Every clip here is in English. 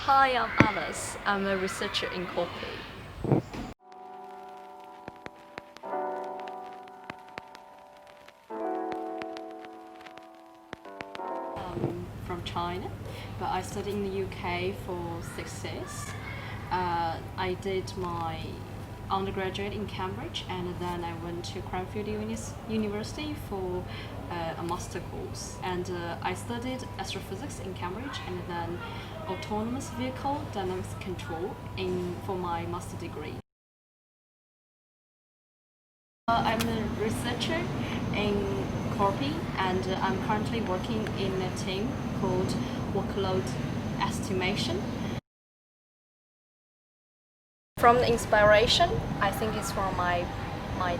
Hi, I'm Alice. I'm a researcher in Corpy. From China, but I studied in the UK for 6 years. I did my undergraduate in Cambridge, and then I went to Cranfield University for a master course. And I studied astrophysics in Cambridge, and then autonomous vehicle dynamics control for my master degree. I'm a researcher in Corpy, and I'm currently working in a team called workload estimation. From the inspiration, I think it's from my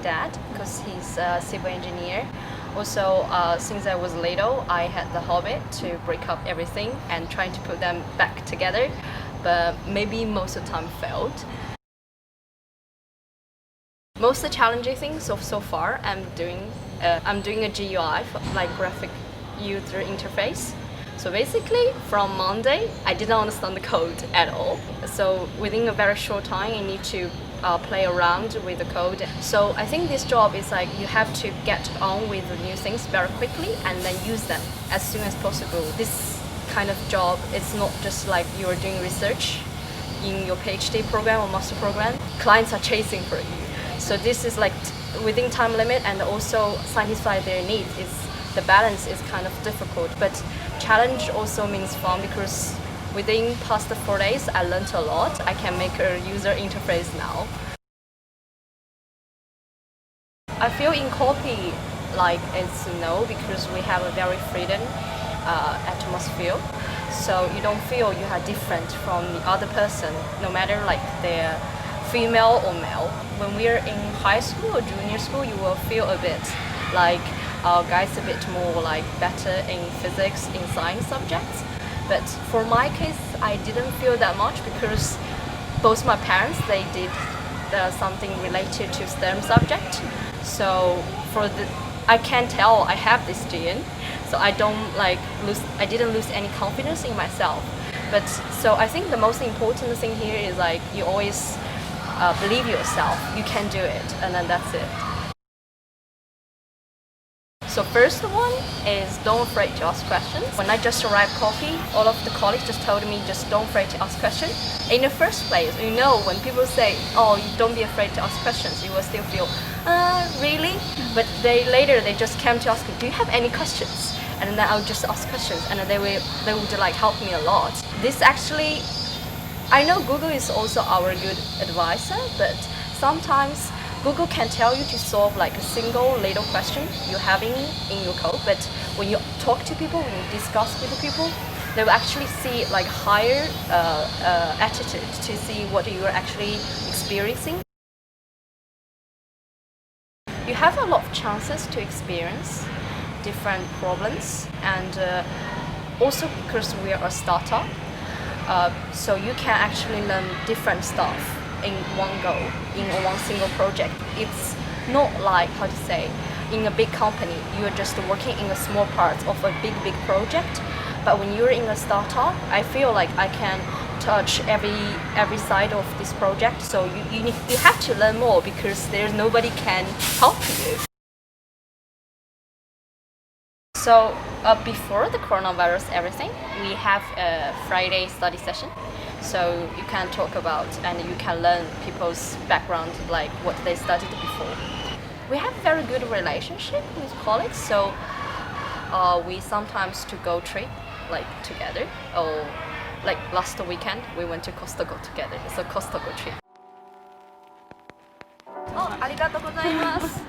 dad, because he's a civil engineer. Also, since I was little, I had the habit to break up everything and try to put them back together, but maybe most of the time failed. Most of the challenging things so far I'm doing a GUI, like graphic user interface. So basically, from Monday, I didn't understand the code at all. So within a very short time, you need to play around with the code. So I think this job is like you have to get on with the new things very quickly and then use them as soon as possible. This kind of job, it's not just like you're doing research in your PhD program or master program. Clients are chasing for you. So this is like within time limit and also satisfy their needs. The balance is kind of difficult, but challenge also means fun because within past 4 days I learned a lot. I can make a user interface now. I feel in Corpy like it's no, because we have a very freedom atmosphere. So you don't feel you are different from the other person, no matter like they're female or male. When we're in high school or junior school, you will feel a bit like guys a bit more like better in physics, in science subjects. But for my case, I didn't feel that much because both my parents, they did something related to STEM subject. So I can tell I have this gene. So I didn't lose any confidence in myself. But so I think the most important thing here is like you always believe yourself, you can do it, and then that's it. So first one is don't afraid to ask questions. When I just arrived Corpy, all of the colleagues just told me just don't afraid to ask questions. In the first place, you know, when people say, oh, don't be afraid to ask questions, you will still feel, really? But later they just came to ask me, do you have any questions? And then I would just ask questions, and they would like help me a lot. This actually, I know Google is also our good advisor, but sometimes Google can tell you to solve like a single little question you're having in your code, but when you talk to people, when you discuss with the people, they will actually see like higher attitude to see what you're actually experiencing. You have a lot of chances to experience different problems, and also because we are a startup, so you can actually learn different stuff in one go, in one single project. It's not like, how to say, in a big company, you're just working in a small part of a big project. But when you're in a startup, I feel like I can touch every side of this project. So you have to learn more because there's nobody can help you. So before the coronavirus, everything, we have a Friday study session. So you can talk about and you can learn people's background, like what they studied before. We have a very good relationship with colleagues, so we sometimes to go trip like together, or like last weekend we went to Costco together. It's a Costco trip. ありがとうございます。